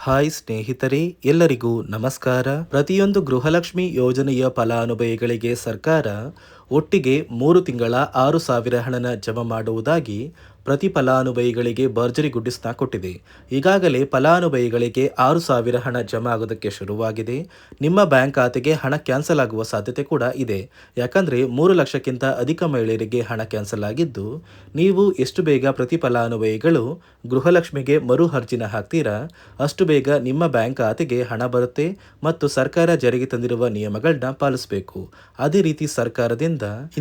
Hi ಸ್ನೇಹಿತರೆ, ಎಲ್ಲರಿಗೂ ನಮಸ್ಕಾರ. ಪ್ರತಿಯೊಂದು ಗೃಹಲಕ್ಷ್ಮಿ ಯೋಜನೆಯ ಫಲಾನುಭವಿಗಳಿಗೆ ಸರ್ಕಾರ ಒಟ್ಟಿಗೆ 3 ತಿಂಗಳ 6,000 ಹಣನ ಜಮಾ ಮಾಡುವುದಾಗಿ ಪ್ರತಿ ಫಲಾನುಭವಿಗಳಿಗೆ ಭರ್ಜರಿ ಗುಡ್ಡಿಸ್ನ ಕೊಟ್ಟಿದೆ. ಈಗಾಗಲೇ ಫಲಾನುಭವಿಗಳಿಗೆ 6,000 ಹಣ ಜಮಾ ಆಗೋದಕ್ಕೆ ಶುರುವಾಗಿದೆ. ನಿಮ್ಮ ಬ್ಯಾಂಕ್ ಖಾತೆಗೆ ಹಣ ಕ್ಯಾನ್ಸಲ್ ಆಗುವ ಸಾಧ್ಯತೆ ಕೂಡ ಇದೆ. ಯಾಕಂದರೆ 3 ಲಕ್ಷಕ್ಕಿಂತ ಅಧಿಕ ಮಹಿಳೆಯರಿಗೆ ಹಣ ಕ್ಯಾನ್ಸಲ್ ಆಗಿದ್ದು, ನೀವು ಎಷ್ಟು ಬೇಗ ಪ್ರತಿ ಫಲಾನುಭವಿಗಳು ಗೃಹಲಕ್ಷ್ಮಿಗೆ ಮರು ಅರ್ಜಿನ ಹಾಕ್ತೀರಾ ಅಷ್ಟು ಬೇಗ ನಿಮ್ಮ ಬ್ಯಾಂಕ್ ಖಾತೆಗೆ ಹಣ ಬರುತ್ತೆ ಮತ್ತು ಸರ್ಕಾರ ಜಾರಿಗೆ ತಂದಿರುವ ನಿಯಮಗಳನ್ನ ಪಾಲಿಸಬೇಕು. ಅದೇ ರೀತಿ ಸರ್ಕಾರದಿಂದ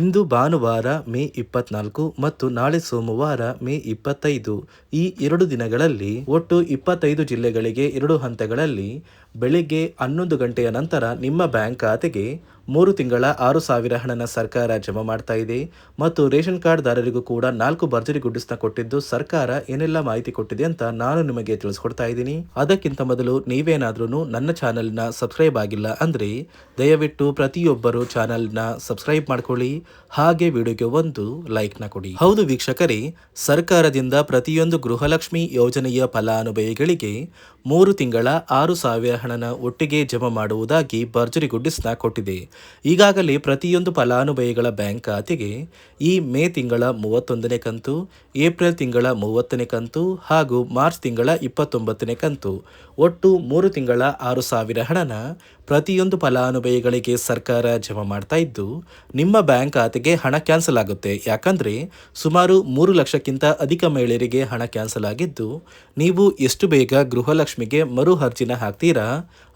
ಇಂದು ಭಾನುವಾರ ಮೇ 24 ಮತ್ತು ನಾಳೆ ಸೋಮವಾರ ಮೇ 25 ಈ 2 ದಿನಗಳಲ್ಲಿ ಒಟ್ಟು 25 ಜಿಲ್ಲೆಗಳಿಗೆ 2 ಹಂತಗಳಲ್ಲಿ ಬೆಳಿಗ್ಗೆ 11 ಗಂಟೆಯ ನಂತರ ನಿಮ್ಮ ಬ್ಯಾಂಕ್ ಖಾತೆಗೆ 3 ತಿಂಗಳ 6,000 ಹಣನ ಸರ್ಕಾರ ಜಮಾ ಮಾಡ್ತಾ ಇದೆ ಮತ್ತು ರೇಷನ್ ಕಾರ್ಡ್ ದಾರರಿಗೂ ಕೂಡ 4 ಭರ್ಜರಿ ಗುಡ್ಡಿಸ್ನ ಕೊಟ್ಟಿದ್ದು, ಸರ್ಕಾರ ಏನೆಲ್ಲ ಮಾಹಿತಿ ಕೊಟ್ಟಿದೆ ಅಂತ ನಾನು ನಿಮಗೆ ತಿಳಿಸ್ಕೊಡ್ತಾ ಇದ್ದೀನಿ. ಅದಕ್ಕಿಂತ ಮೊದಲು ನೀವೇನಾದ್ರೂ ನನ್ನ ಚಾನೆಲ್ನ ಸಬ್ಸ್ಕ್ರೈಬ್ ಆಗಿಲ್ಲ ಅಂದ್ರೆ ದಯವಿಟ್ಟು ಪ್ರತಿಯೊಬ್ಬರು ಚಾನೆಲ್ನ ಸಬ್ಸ್ಕ್ರೈಬ್ ಮಾಡ್ಕೊಳ್ಳಿ, ಹಾಗೆ ವಿಡಿಯೋಗೆ ಒಂದು ಲೈಕ್ನ ಕೊಡಿ. ಹೌದು ವೀಕ್ಷಕರೇ, ಸರ್ಕಾರದಿಂದ ಪ್ರತಿಯೊಂದು ಗೃಹಲಕ್ಷ್ಮಿ ಯೋಜನೆಯ ಫಲಾನುಭವಿಗಳಿಗೆ 3 ತಿಂಗಳ 6,000 ಹಣನ ಒಟ್ಟಿಗೆ ಜಮಾ ಮಾಡುವುದಾಗಿ ಭರ್ಜರಿ ಗುಡ್ಡಿಸ್ನ ಕೊಟ್ಟಿದೆ. ಈಗಾಗಲೇ ಪ್ರತಿಯೊಂದು ಫಲಾನುಭವಿಗಳ ಬ್ಯಾಂಕ್ ಖಾತೆಗೆ ಈ ಮೇ ತಿಂಗಳ 31ನೇ ಕಂತು, ಏಪ್ರಿಲ್ ತಿಂಗಳ 30ನೇ ಕಂತು ಹಾಗೂ ಮಾರ್ಚ್ ತಿಂಗಳ 29ನೇ ಕಂತು ಒಟ್ಟು 3 ತಿಂಗಳ 6,000 ಹಣನ ಪ್ರತಿಯೊಂದು ಫಲಾನುಭವಿಗಳಿಗೆ ಸರ್ಕಾರ ಜಮಾ ಮಾಡ್ತಾ ಇದ್ದು, ನಿಮ್ಮ ಬ್ಯಾಂಕ್ ಖಾತೆಗೆ ಹಣ ಕ್ಯಾನ್ಸಲ್ ಆಗುತ್ತೆ. ಯಾಕಂದರೆ ಸುಮಾರು 3 ಲಕ್ಷಕ್ಕಿಂತ ಅಧಿಕ ಮಹಿಳೆಯರಿಗೆ ಹಣ ಕ್ಯಾನ್ಸಲ್ ಆಗಿದ್ದು, ನೀವು ಎಷ್ಟು ಬೇಗ ಗೃಹಲಕ್ಷ್ಮಿಗೆ ಮರು ಅರ್ಜಿನ ಹಾಕ್ತೀರಾ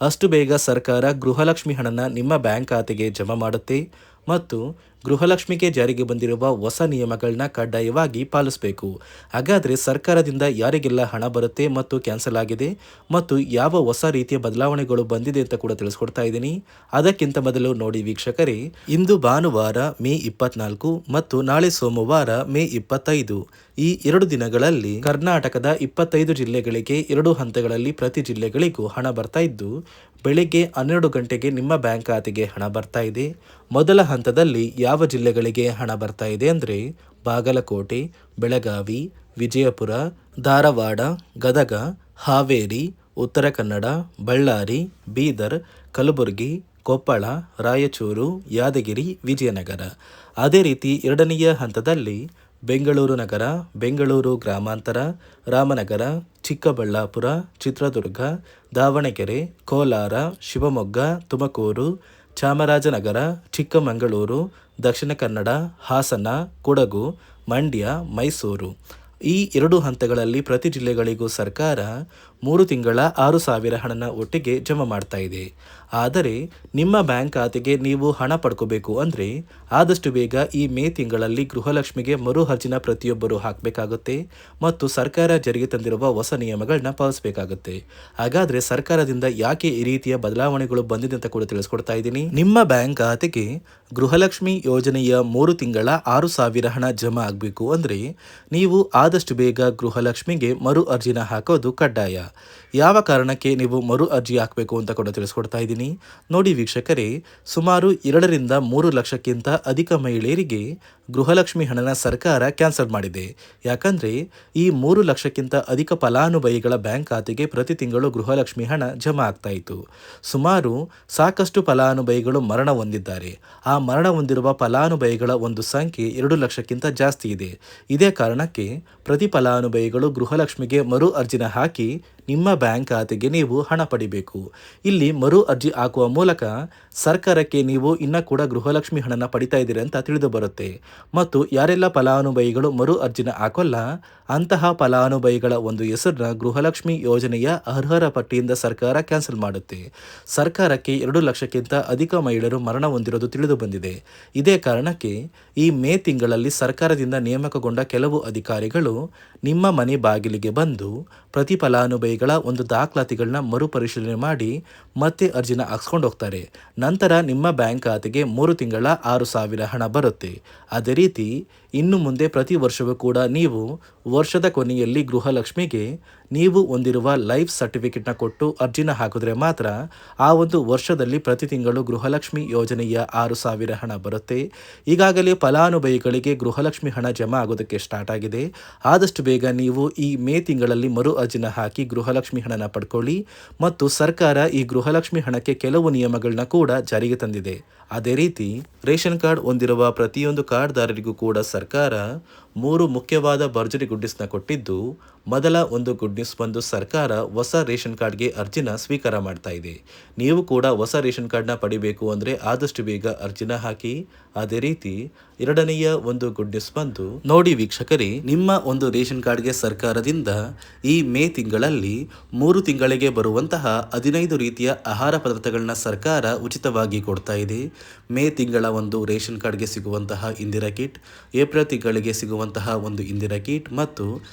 ಅಷ್ಟು ಬೇಗ ಸರ್ಕಾರ ಗೃಹಲಕ್ಷ್ಮಿ ಹಣನ ನಿಮ್ಮ ಬ್ಯಾಂಕ್ ಖಾತೆಗೆ ಜಮಾ ಮಾಡುತ್ತೆ ಮತ್ತು ಗೃಹಲಕ್ಷ್ಮಿಗೆ ಜಾರಿಗೆ ಬಂದಿರುವ ಹೊಸ ನಿಯಮಗಳನ್ನ ಕಡ್ಡಾಯವಾಗಿ ಪಾಲಿಸಬೇಕು. ಹಾಗಾದರೆ ಸರ್ಕಾರದಿಂದ ಯಾರಿಗೆಲ್ಲ ಹಣ ಬರುತ್ತೆ ಮತ್ತು ಕ್ಯಾನ್ಸಲ್ ಆಗಿದೆ ಮತ್ತು ಯಾವ ಹೊಸ ರೀತಿಯ ಬದಲಾವಣೆಗಳು ಬಂದಿದೆ ಅಂತ ಕೂಡ ತಿಳಿಸ್ಕೊಡ್ತಾ ಇದ್ದೀನಿ. ಅದಕ್ಕಿಂತ ಮೊದಲು ನೋಡಿ ವೀಕ್ಷಕರೇ, ಇಂದು ಭಾನುವಾರ ಮೇ 24 ಮತ್ತು ನಾಳೆ ಸೋಮವಾರ ಮೇ 25 ಈ 2 ದಿನಗಳಲ್ಲಿ ಕರ್ನಾಟಕದ 25 ಜಿಲ್ಲೆಗಳಿಗೆ 2 ಹಂತಗಳಲ್ಲಿ ಪ್ರತಿ ಜಿಲ್ಲೆಗಳಿಗೂ ಹಣ ಬರ್ತಾ ಇದ್ದು, ಬೆಳಿಗ್ಗೆ 12 ಗಂಟೆಗೆ ನಿಮ್ಮ ಬ್ಯಾಂಕ್ ಖಾತೆಗೆ ಹಣ ಬರ್ತಾ ಇದೆ. ಮೊದಲ ಹಂತದಲ್ಲಿ ಯಾವ ಜಿಲ್ಲೆಗಳಿಗೆ ಹಣ ಬರ್ತಾ ಇದೆ ಅಂದರೆ ಬಾಗಲಕೋಟೆ, ಬೆಳಗಾವಿ, ವಿಜಯಪುರ, ಧಾರವಾಡ, ಗದಗ, ಹಾವೇರಿ, ಉತ್ತರ ಕನ್ನಡ, ಬಳ್ಳಾರಿ, ಬೀದರ್, ಕಲಬುರಗಿ, ಕೊಪ್ಪಳ, ರಾಯಚೂರು, ಯಾದಗಿರಿ, ವಿಜಯನಗರ. ಅದೇ ರೀತಿ ಎರಡನೆಯ ಹಂತದಲ್ಲಿ ಬೆಂಗಳೂರು ನಗರ, ಬೆಂಗಳೂರು ಗ್ರಾಮಾಂತರ, ರಾಮನಗರ, ಚಿಕ್ಕಬಳ್ಳಾಪುರ, ಚಿತ್ರದುರ್ಗ, ದಾವಣಗೆರೆ, ಕೋಲಾರ, ಶಿವಮೊಗ್ಗ, ತುಮಕೂರು, ಚಾಮರಾಜನಗರ, ಚಿಕ್ಕಮಗಳೂರು, ದಕ್ಷಿಣ ಕನ್ನಡ, ಹಾಸನ, ಕೊಡಗು, ಮಂಡ್ಯ, ಮೈಸೂರು ಈ 2 ಹಂತಗಳಲ್ಲಿ ಪ್ರತಿ ಜಿಲ್ಲೆಗಳಿಗೂ ಸರ್ಕಾರ 3 ತಿಂಗಳ 6,000 ಹಣನ ಒಟ್ಟಿಗೆ ಜಮಾ ಮಾಡ್ತಾ ಇದೆ. ಆದರೆ ನಿಮ್ಮ ಬ್ಯಾಂಕ್ ಖಾತೆಗೆ ನೀವು ಹಣ ಪಡ್ಕೋಬೇಕು ಅಂದರೆ ಆದಷ್ಟು ಬೇಗ ಈ ಮೇ ತಿಂಗಳಲ್ಲಿ ಗೃಹಲಕ್ಷ್ಮಿಗೆ ಮರು ಅರ್ಜಿನ ಪ್ರತಿಯೊಬ್ಬರು ಹಾಕಬೇಕಾಗುತ್ತೆ ಮತ್ತು ಸರ್ಕಾರ ಜಾರಿಗೆ ತಂದಿರುವ ಹೊಸ ನಿಯಮಗಳನ್ನ ಪಾಲಿಸಬೇಕಾಗುತ್ತೆ. ಹಾಗಾದರೆ ಸರ್ಕಾರದಿಂದ ಯಾಕೆ ಈ ರೀತಿಯ ಬದಲಾವಣೆಗಳು ಬಂದಿದೆ ಅಂತ ಕೂಡ ತಿಳಿಸ್ಕೊಡ್ತಾ ಇದ್ದೀನಿ. ನಿಮ್ಮ ಬ್ಯಾಂಕ್ ಖಾತೆಗೆ ಗೃಹಲಕ್ಷ್ಮಿ ಯೋಜನೆಯ 3 ತಿಂಗಳ 6,000 ಹಣ ಜಮಾ ಆಗಬೇಕು ಅಂದರೆ ನೀವು ಆದಷ್ಟು ಬೇಗ ಗೃಹಲಕ್ಷ್ಮಿಗೆ ಮರು ಅರ್ಜಿನ ಹಾಕೋದು ಕಡ್ಡಾಯ. ಯಾವ ಕಾರಣಕ್ಕೆ ನೀವು ಮರು ಅರ್ಜಿ ಹಾಕಬೇಕು ಅಂತ ಕೂಡ ತಿಳಿಸ್ಕೊಡ್ತಾ ಇದ್ದೀನಿ. ನೋಡಿ ವೀಕ್ಷಕರೇ, ಸುಮಾರು 2 ರಿಂದ 3 ಲಕ್ಷಕ್ಕಿಂತ ಅಧಿಕ ಮಹಿಳೆಯರಿಗೆ ಗೃಹಲಕ್ಷ್ಮಿ ಹಣನ ಸರ್ಕಾರ ಕ್ಯಾನ್ಸಲ್ ಮಾಡಿದೆ. ಯಾಕಂದರೆ ಈ 3 ಲಕ್ಷಕ್ಕಿಂತ ಅಧಿಕ ಫಲಾನುಭವಿಗಳ ಬ್ಯಾಂಕ್ ಖಾತೆಗೆ ಪ್ರತಿ ತಿಂಗಳು ಗೃಹಲಕ್ಷ್ಮಿ ಹಣ ಜಮಾ ಆಗ್ತಾ ಇತ್ತು. ಸುಮಾರು ಸಾಕಷ್ಟು ಫಲಾನುಭವಿಗಳು ಮರಣ ಹೊಂದಿದ್ದಾರೆ. ಆ ಮರಣ ಹೊಂದಿರುವ ಫಲಾನುಭವಿಗಳ ಒಂದು ಸಂಖ್ಯೆ 2 ಲಕ್ಷಕ್ಕಿಂತ ಜಾಸ್ತಿ ಇದೆ. ಇದೇ ಕಾರಣಕ್ಕೆ ಪ್ರತಿ ಫಲಾನುಭವಿಗಳು ಗೃಹಲಕ್ಷ್ಮಿಗೆ ಮರು ಅರ್ಜಿನ ಹಾಕಿ ನಿಮ್ಮ ಬ್ಯಾಂಕ್ ಖಾತೆಗೆ ನೀವು ಹಣ ಪಡಿಬೇಕು. ಇಲ್ಲಿ ಮರು ಅರ್ಜಿ ಹಾಕುವ ಮೂಲಕ ಸರ್ಕಾರಕ್ಕೆ ನೀವು ಇನ್ನೂ ಕೂಡ ಗೃಹಲಕ್ಷ್ಮಿ ಹಣನ ಪಡಿತಾ ಇದ್ದೀರಿ ಅಂತ ತಿಳಿದು ಬರುತ್ತೆ ಮತ್ತು ಯಾರೆಲ್ಲ ಫಲಾನುಭವಿಗಳು ಮರು ಅರ್ಜಿನ ಹಾಕೋಲ್ಲ ಅಂತಹ ಫಲಾನುಭವಿಗಳ ಒಂದು ಹೆಸರನ್ನ ಗೃಹಲಕ್ಷ್ಮಿ ಯೋಜನೆಯ ಅರ್ಹರ ಪಟ್ಟಿಯಿಂದ ಸರ್ಕಾರ ಕ್ಯಾನ್ಸಲ್ ಮಾಡುತ್ತೆ. ಸರ್ಕಾರಕ್ಕೆ 2 ಲಕ್ಷಕ್ಕಿಂತ ಅಧಿಕ ಮಹಿಳೆಯರು ಮರಣ ಹೊಂದಿರೋದು ತಿಳಿದು ಬಂದಿದೆ. ಇದೇ ಕಾರಣಕ್ಕೆ ಈ ಮೇ ತಿಂಗಳಲ್ಲಿ ಸರ್ಕಾರದಿಂದ ನೇಮಕಗೊಂಡ ಕೆಲವು ಅಧಿಕಾರಿಗಳು ನಿಮ್ಮ ಮನೆ ಬಾಗಿಲಿಗೆ ಬಂದು ಪ್ರತಿ ಫಲಾನುಭವಿಗಳ ಒಂದು ದಾಖಲಾತಿಗಳನ್ನ ಮರುಪರಿಶೀಲನೆ ಮಾಡಿ ಮತ್ತೆ ಅರ್ಜಿನ ಹಾಕ್ಸ್ಕೊಂಡು ಹೋಗ್ತಾರೆ. ನಂತರ ನಿಮ್ಮ ಬ್ಯಾಂಕ್ ಖಾತೆಗೆ 3 ತಿಂಗಳ 6,000 ಹಣ ಬರುತ್ತೆ. ಅದೇ ರೀತಿ ಇನ್ನು ಮುಂದೆ ಪ್ರತಿ ವರ್ಷವೂ ಕೂಡ ನೀವು ವರ್ಷದ ಕೊನೆಯಲ್ಲಿ ಗೃಹಲಕ್ಷ್ಮಿಗೆ ನೀವು ಹೊಂದಿರುವ ಲೈಫ್ ಸರ್ಟಿಫಿಕೇಟ್ನ ಕೊಟ್ಟು ಅರ್ಜಿನ ಹಾಕಿದ್ರೆ ಮಾತ್ರ ಆ ಒಂದು ವರ್ಷದಲ್ಲಿ ಪ್ರತಿ ತಿಂಗಳು ಗೃಹಲಕ್ಷ್ಮಿ ಯೋಜನೆಯ 6,000 ಹಣ ಬರುತ್ತೆ. ಈಗಾಗಲೇ ಫಲಾನುಭವಿಗಳಿಗೆ ಗೃಹಲಕ್ಷ್ಮಿ ಹಣ ಜಮಾ ಆಗೋದಕ್ಕೆ ಸ್ಟಾರ್ಟ್ ಆಗಿದೆ. ಆದಷ್ಟು ಬೇಗ ನೀವು ಈ ಮೇ ತಿಂಗಳಲ್ಲಿ ಮರು ಅರ್ಜಿನ ಹಾಕಿ ಗೃಹಲಕ್ಷ್ಮಿ ಹಣನ ಪಡ್ಕೊಳ್ಳಿ. ಮತ್ತು ಸರ್ಕಾರ ಈ ಗೃಹಲಕ್ಷ್ಮಿ ಹಣಕ್ಕೆ ಕೆಲವು ನಿಯಮಗಳನ್ನ ಕೂಡ ಜಾರಿಗೆ ತಂದಿದೆ. ಅದೇ ರೀತಿ ರೇಷನ್ ಕಾರ್ಡ್ ಹೊಂದಿರುವ ಪ್ರತಿಯೊಂದು ಕಾರ್ಡ್ದಾರರಿಗೂ ಕೂಡ ಸರ್ಕಾರ 3 ಮುಖ್ಯವಾದ ಭರ್ಜರಿ ಗುಡ್ ನ್ಯೂಸ್ನ ಕೊಟ್ಟಿದ್ದು, ಮೊದಲ ಒಂದು ಗುಡ್ ನ್ಯೂಸ್ ಬಂದು ಸರ್ಕಾರ ಹೊಸ ರೇಷನ್ ಕಾರ್ಡ್ಗೆ ಅರ್ಜಿನ ಸ್ವೀಕಾರ ಮಾಡ್ತಾ ಇದೆ. ನೀವು ಕೂಡ ಹೊಸ ರೇಷನ್ ಕಾರ್ಡ್ನ ಪಡಿಬೇಕು ಅಂದರೆ ಆದಷ್ಟು ಬೇಗ ಅರ್ಜಿನ ಹಾಕಿ. ಅದೇ ರೀತಿ ಎರಡನೆಯ ಒಂದು ಗುಡ್ ನ್ಯೂಸ್ ಬಂದು ನೋಡಿ ವೀಕ್ಷಕರೇ, ನಿಮ್ಮ ಒಂದು ರೇಷನ್ ಕಾರ್ಡ್ಗೆ ಸರ್ಕಾರದಿಂದ ಈ ಮೇ ತಿಂಗಳಲ್ಲಿ 3 ತಿಂಗಳಿಗೆ ಬರುವಂತಹ 15 ರೀತಿಯ ಆಹಾರ ಪದಾರ್ಥಗಳನ್ನ ಸರ್ಕಾರ ಉಚಿತವಾಗಿ ಕೊಡ್ತಾ ಇದೆ. ಮೇ ತಿಂಗಳ ಒಂದು ರೇಷನ್ ಕಾರ್ಡ್ಗೆ ಸಿಗುವಂತಹ ಇಂದಿರಾ ಕಿಟ್, ಏಪ್ರಿಲ್ ತಿಂಗಳಿಗೆ ಸಿಗುವಂತಹ ಒಂದು ಇಂದಿರಾ ಕಿಟ್ ಮತ್ತು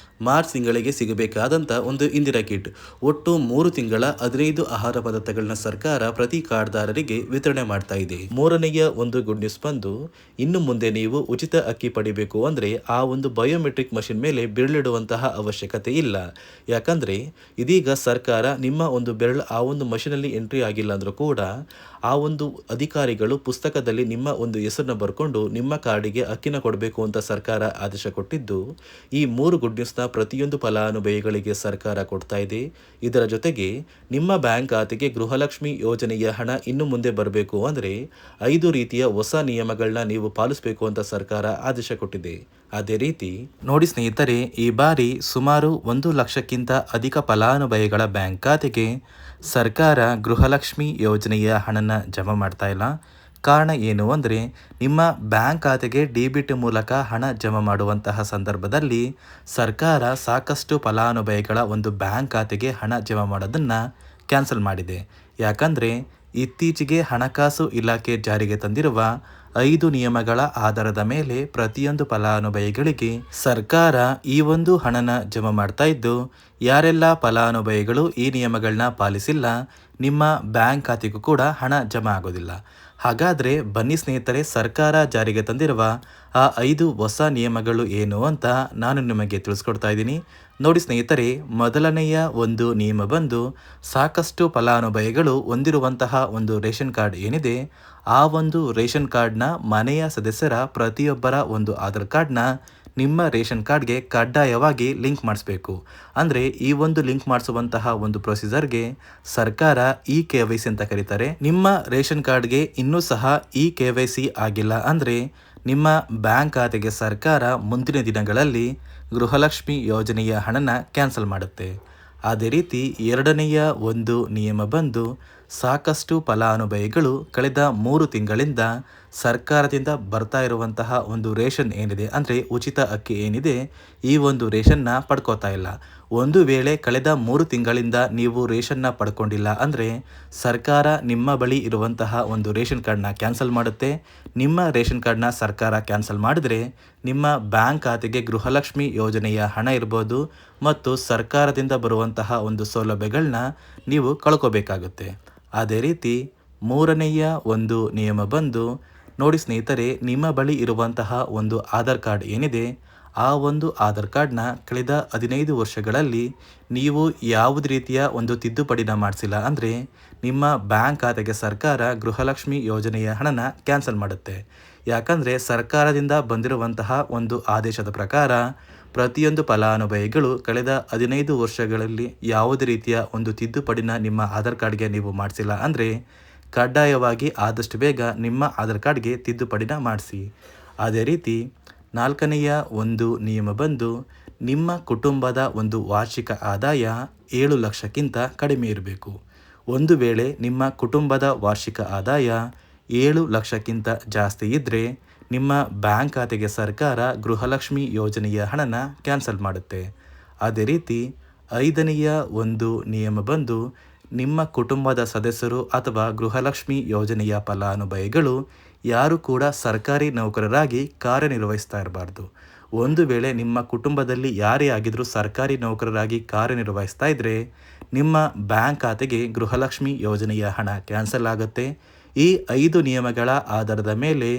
ಮಾರ್ಚ್ ತಿಂಗಳಿಗೆ ಸಿಗಬೇಕಾದಂಥ ಒಂದು ಇಂದಿರಾ ಕಿಟ್, ಒಟ್ಟು 3 ತಿಂಗಳ 15 ಆಹಾರ ಪದಾರ್ಥಗಳನ್ನ ಸರ್ಕಾರ ಪ್ರತಿ ಕಾರ್ಡ್ದಾರರಿಗೆ ವಿತರಣೆ ಮಾಡ್ತಾ ಇದೆ. ಮೂರನೆಯ ಒಂದು ಗುಡ್ ನ್ಯೂಸ್ ಬಂದು, ಇನ್ನು ಮುಂದೆ ನೀವು ಉಚಿತ ಅಕ್ಕಿ ಪಡಿಬೇಕು ಅಂದರೆ ಆ ಒಂದು ಬಯೋಮೆಟ್ರಿಕ್ ಮಷಿನ್ ಮೇಲೆ ಬೆರಳಿಡುವಂತಹ ಅವಶ್ಯಕತೆ ಇಲ್ಲ. ಯಾಕಂದರೆ ಇದೀಗ ಸರ್ಕಾರ ನಿಮ್ಮ ಒಂದು ಬೆರಳು ಆ ಒಂದು ಮಷಿನಲ್ಲಿ ಎಂಟ್ರಿ ಆಗಿಲ್ಲ ಅಂದರೂ ಕೂಡ ಆ ಒಂದು ಅಧಿಕಾರಿಗಳು ಪುಸ್ತಕದಲ್ಲಿ ನಿಮ್ಮ ಒಂದು ಹೆಸರನ್ನ ಬರ್ಕೊಂಡು ನಿಮ್ಮ ಕಾರ್ಡಿಗೆ ಅಕ್ಕಿನ ಕೊಡಬೇಕು ಅಂತ ಸರ್ಕಾರ ಆದೇಶ ಕೊಟ್ಟಿದ್ದು, ಈ 3 ಗುಡ್ ನ್ಯೂಸ್ನ ಪ್ರತಿಯೊಂದು ಫಲಾನುಭವಿಗಳಿಗೆ ಸರ್ಕಾರ ಕೊಡ್ತಾ ಇದೆ. ಇದರ ಜೊತೆಗೆ ನಿಮ್ಮ ಬ್ಯಾಂಕ್ ಖಾತೆಗೆ ಗೃಹಲಕ್ಷ್ಮಿ ಯೋಜನೆಯ ಹಣ ಇನ್ನು ಮುಂದೆ ಬರಬೇಕು ಅಂದರೆ 5 ರೀತಿಯ ಹೊಸ ನಿಯಮಗಳನ್ನ ನೀವು ಪಾಲಿಸಬೇಕು ಅಂತ ಸರ್ಕಾರ ಆದೇಶ ಕೊಟ್ಟಿದೆ. ಅದೇ ರೀತಿ ನೋಡಿ ಸ್ನೇಹಿತರೆ, ಈ ಬಾರಿ ಸುಮಾರು 1 ಲಕ್ಷಕ್ಕಿಂತ ಅಧಿಕ ಫಲಾನುಭವಿಗಳ ಬ್ಯಾಂಕ್ ಖಾತೆಗೆ ಸರ್ಕಾರ ಗೃಹಲಕ್ಷ್ಮಿ ಯೋಜನೆಯ ಹಣನ ಜಮಾ ಮಾಡ್ತಾ ಇಲ್ಲ. ಕಾರಣ ಏನು ಅಂದರೆ, ನಿಮ್ಮ ಬ್ಯಾಂಕ್ ಖಾತೆಗೆ ಡೆಬಿಟ್ ಮೂಲಕ ಹಣ ಜಮಾ ಮಾಡುವಂತಹ ಸಂದರ್ಭದಲ್ಲಿ ಸರ್ಕಾರ ಸಾಕಷ್ಟು ಫಲಾನುಭವಿಗಳ ಒಂದು ಬ್ಯಾಂಕ್ ಖಾತೆಗೆ ಹಣ ಜಮಾ ಮಾಡೋದನ್ನು ಕ್ಯಾನ್ಸಲ್ ಮಾಡಿದೆ. ಯಾಕಂದರೆ ಇತ್ತೀಚೆಗೆ ಹಣಕಾಸು ಇಲಾಖೆ ಜಾರಿಗೆ ತಂದಿರುವ 5 ನಿಯಮಗಳ ಆಧಾರದ ಮೇಲೆ ಪ್ರತಿಯೊಂದು ಫಲಾನುಭವಿಗಳಿಗೆ ಸರ್ಕಾರ ಈ ಒಂದು ಹಣನ ಜಮಾ ಮಾಡ್ತಾ ಇದ್ದು, ಯಾರೆಲ್ಲ ಫಲಾನುಭವಿಗಳು ಈ ನಿಯಮಗಳನ್ನ ಪಾಲಿಸಿಲ್ಲ ನಿಮ್ಮ ಬ್ಯಾಂಕ್ ಖಾತೆಗೂ ಕೂಡ ಹಣ ಜಮಾ ಆಗೋದಿಲ್ಲ. ಹಾಗಾದರೆ ಬನ್ನಿ ಸ್ನೇಹಿತರೆ, ಸರ್ಕಾರ ಜಾರಿಗೆ ತಂದಿರುವ ಆ 5 ಹೊಸ ನಿಯಮಗಳು ಏನು ಅಂತ ನಾನು ನಿಮಗೆ ತಿಳಿಸ್ಕೊಡ್ತಾ ಇದ್ದೀನಿ. ನೋಡಿ ಸ್ನೇಹಿತರೆ, ಮೊದಲನೆಯ ಒಂದು ನಿಯಮ ಬಂದು, ಸಾಕಷ್ಟು ಫಲಾನುಭವಿಗಳು ಹೊಂದಿರುವಂತಹ ಒಂದು ರೇಷನ್ ಕಾರ್ಡ್ ಏನಿದೆ ಆ ಒಂದು ರೇಷನ್ ಕಾರ್ಡ್ನ ಮನೆಯ ಸದಸ್ಯರ ಪ್ರತಿಯೊಬ್ಬರ ಒಂದು ಆಧಾರ್ ಕಾರ್ಡ್ನ ನಿಮ್ಮ ರೇಷನ್ ಕಾರ್ಡ್ಗೆ ಕಡ್ಡಾಯವಾಗಿ ಲಿಂಕ್ ಮಾಡಿಸ್ಬೇಕು. ಅಂದರೆ ಈ ಒಂದು ಲಿಂಕ್ ಮಾಡಿಸುವಂತಹ ಒಂದು ಪ್ರೊಸೀಜರ್ಗೆ ಸರ್ಕಾರ KYC ಅಂತ ಕರೀತಾರೆ. ನಿಮ್ಮ ರೇಷನ್ ಕಾರ್ಡ್ಗೆ ಇನ್ನೂ ಸಹ KYC ಆಗಿಲ್ಲ ಅಂದರೆ ನಿಮ್ಮ ಬ್ಯಾಂಕ್ ಖಾತೆಗೆ ಸರ್ಕಾರ ಮುಂದಿನ ದಿನಗಳಲ್ಲಿ ಗೃಹಲಕ್ಷ್ಮಿ ಯೋಜನೆಯ ಹಣನ ಕ್ಯಾನ್ಸಲ್ ಮಾಡುತ್ತೆ. ಅದೇ ರೀತಿ ಎರಡನೆಯ ಒಂದು ನಿಯಮ ಬಂದು, ಸಾಕಷ್ಟು ಫಲಾನುಭವಿಗಳು ಕಳೆದ 3 ತಿಂಗಳಿಂದ ಸರ್ಕಾರದಿಂದ ಬರ್ತಾ ಇರುವಂತಹ ಒಂದು ರೇಷನ್ ಏನಿದೆ ಅಂದರೆ ಉಚಿತ ಅಕ್ಕಿ ಏನಿದೆ ಈ ಒಂದು ರೇಷನ್ನ ಪಡ್ಕೋತಾ ಇಲ್ಲ. ಒಂದು ವೇಳೆ ಕಳೆದ 3 ತಿಂಗಳಿಂದ ನೀವು ರೇಷನ್ನ ಪಡ್ಕೊಂಡಿಲ್ಲ ಅಂದರೆ ಸರ್ಕಾರ ನಿಮ್ಮ ಬಳಿ ಇರುವಂತಹ ಒಂದು ರೇಷನ್ ಕಾರ್ಡ್ನ ಕ್ಯಾನ್ಸಲ್ ಮಾಡುತ್ತೆ. ನಿಮ್ಮ ರೇಷನ್ ಕಾರ್ಡ್ನ ಸರ್ಕಾರ ಕ್ಯಾನ್ಸಲ್ ಮಾಡಿದರೆ ನಿಮ್ಮ ಬ್ಯಾಂಕ್ ಖಾತೆಗೆ ಗೃಹಲಕ್ಷ್ಮಿ ಯೋಜನೆಯ ಹಣ ಇರ್ಬೋದು ಮತ್ತು ಸರ್ಕಾರದಿಂದ ಬರುವಂತಹ ಒಂದು ಸೌಲಭ್ಯಗಳನ್ನ ನೀವು ಕಳ್ಕೋಬೇಕಾಗುತ್ತೆ. ಅದೇ ರೀತಿ ಮೂರನೆಯ ಒಂದು ನಿಯಮ ಬಂದು, ನೋಡಿ ಸ್ನೇಹಿತರೆ, ನಿಮ್ಮ ಬಳಿ ಇರುವಂತಹ ಒಂದು ಆಧಾರ್ ಕಾರ್ಡ್ ಏನಿದೆ ಆ ಒಂದು ಆಧಾರ್ ಕಾರ್ಡ್ನ ಕಳೆದ 15 ವರ್ಷಗಳಲ್ಲಿ ನೀವು ಯಾವುದೇ ರೀತಿಯ ಒಂದು ತಿದ್ದುಪಡಿನ ಮಾಡಿಸಿಲ್ಲ ಅಂದರೆ ನಿಮ್ಮ ಬ್ಯಾಂಕ್ ಖಾತೆಗೆ ಸರ್ಕಾರ ಗೃಹಲಕ್ಷ್ಮಿ ಯೋಜನೆಯ ಹಣನ ಕ್ಯಾನ್ಸಲ್ ಮಾಡುತ್ತೆ. ಯಾಕಂದರೆ ಸರ್ಕಾರದಿಂದ ಬಂದಿರುವಂತಹ ಒಂದು ಆದೇಶದ ಪ್ರಕಾರ ಪ್ರತಿಯೊಂದು ಫಲಾನುಭವಿಗಳು ಕಳೆದ 15 ವರ್ಷಗಳಲ್ಲಿ ಯಾವುದೇ ರೀತಿಯ ಒಂದು ತಿದ್ದುಪಡಿನ ನಿಮ್ಮ ಆಧಾರ್ ಕಾರ್ಡ್ಗೆ ನೀವು ಮಾಡಿಸಿಲ್ಲ ಅಂದರೆ ಕಡ್ಡಾಯವಾಗಿ ಆದಷ್ಟು ಬೇಗ ನಿಮ್ಮ ಆಧಾರ್ ಕಾರ್ಡ್ಗೆ ತಿದ್ದುಪಡಿನ ಮಾಡಿಸಿ. ಅದೇ ರೀತಿ ನಾಲ್ಕನೆಯ ಒಂದು ನಿಯಮ ಬಂದು, ನಿಮ್ಮ ಕುಟುಂಬದ ಒಂದು ವಾರ್ಷಿಕ ಆದಾಯ 7 ಲಕ್ಷಕ್ಕಿಂತ ಕಡಿಮೆ ಇರಬೇಕು. ಒಂದು ವೇಳೆ ನಿಮ್ಮ ಕುಟುಂಬದ ವಾರ್ಷಿಕ ಆದಾಯ 7 ಲಕ್ಷಕ್ಕಿಂತ ಜಾಸ್ತಿ ಇದ್ದರೆ ನಿಮ್ಮ ಬ್ಯಾಂಕ್ ಖಾತೆಗೆ ಸರ್ಕಾರ ಗೃಹಲಕ್ಷ್ಮಿ ಯೋಜನೆಯ ಹಣನ ಕ್ಯಾನ್ಸಲ್ ಮಾಡುತ್ತೆ. ಅದೇ ರೀತಿ ಐದನೆಯ ಒಂದು ನಿಯಮ ಬಂದು, ನಿಮ್ಮ ಕುಟುಂಬದ ಸದಸ್ಯರು ಅಥವಾ ಗೃಹಲಕ್ಷ್ಮಿ ಯೋಜನೆಯ ಫಲಾನುಭವಿಗಳು ಯಾರು ಕೂಡ ಸರ್ಕಾರಿ ನೌಕರರಾಗಿ ಕಾರ್ಯನಿರ್ವಹಿಸ್ತಾ ಇರಬಾರ್ದು. ಒಂದು ವೇಳೆ ನಿಮ್ಮ ಕುಟುಂಬದಲ್ಲಿ ಯಾರೇ ಆಗಿದ್ರೂ ಸರ್ಕಾರಿ ನೌಕರರಾಗಿ ಕಾರ್ಯನಿರ್ವಹಿಸ್ತಾ ಇದ್ದರೆ ನಿಮ್ಮ ಬ್ಯಾಂಕ್ ಖಾತೆಗೆ ಗೃಹಲಕ್ಷ್ಮಿ ಯೋಜನೆಯ ಹಣ ಕ್ಯಾನ್ಸಲ್ ಆಗುತ್ತೆ. ಈ 5 ನಿಯಮಗಳ ಆಧಾರದ ಮೇಲೆ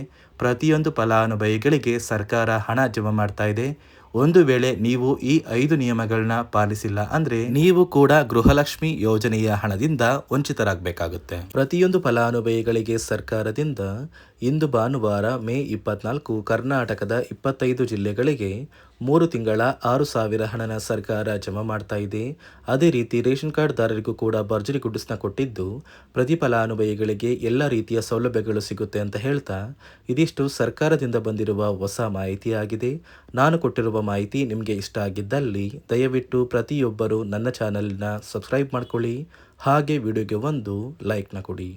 ಪ್ರತಿಯೊಂದು ಫಲಾನುಭವಿಗಳಿಗೆ ಸರ್ಕಾರ ಹಣ ಜಮಾ ಮಾಡ್ತಾ ಇದೆ. ಒಂದು ವೇಳೆ ನೀವು ಈ 5 ನಿಯಮಗಳನ್ನ ಪಾಲಿಸಿಲ್ಲ ಅಂದ್ರೆ ನೀವು ಕೂಡ ಗೃಹಲಕ್ಷ್ಮಿ ಯೋಜನೆಯ ಹಣದಿಂದ ವಂಚಿತರಾಗಬೇಕಾಗುತ್ತೆ. ಪ್ರತಿಯೊಂದು ಫಲಾನುಭವಿಗಳಿಗೆ ಸರ್ಕಾರದಿಂದ ಇಂದು ಭಾನುವಾರ ಮೇ 24 ಕರ್ನಾಟಕದ 25 ಜಿಲ್ಲೆಗಳಿಗೆ 3 ತಿಂಗಳ 6,000 ಹಣನ ಸರ್ಕಾರ ಜಮಾ ಮಾಡ್ತಾ ಇದೆ. ಅದೇ ರೀತಿ ರೇಷನ್ ಕಾರ್ಡ್ದಾರರಿಗೂ ಕೂಡ ಭರ್ಜರಿ ಗುಡ್ಸ್ನ ಕೊಟ್ಟಿದ್ದು ಪ್ರತಿ ಫಲಾನುಭವಿಗಳಿಗೆ ಎಲ್ಲ ರೀತಿಯ ಸೌಲಭ್ಯಗಳು ಸಿಗುತ್ತೆ ಅಂತ ಹೇಳ್ತಾ ಇದಿಷ್ಟು ಸರ್ಕಾರದಿಂದ ಬಂದಿರುವ ಹೊಸ ಮಾಹಿತಿಯಾಗಿದೆ. ನಾನು ಕೊಟ್ಟಿರುವ ಮಾಹಿತಿ ನಿಮಗೆ ಇಷ್ಟ ಆಗಿದ್ದಲ್ಲಿ ದಯವಿಟ್ಟು ಪ್ರತಿಯೊಬ್ಬರು ನನ್ನ ಚಾನಲ್ನ ಸಬ್ಸ್ಕ್ರೈಬ್ ಮಾಡ್ಕೊಳ್ಳಿ. ಹಾಗೆ ವಿಡಿಯೋಗೆ ಒಂದು ಲೈಕ್ನ ಕೊಡಿ.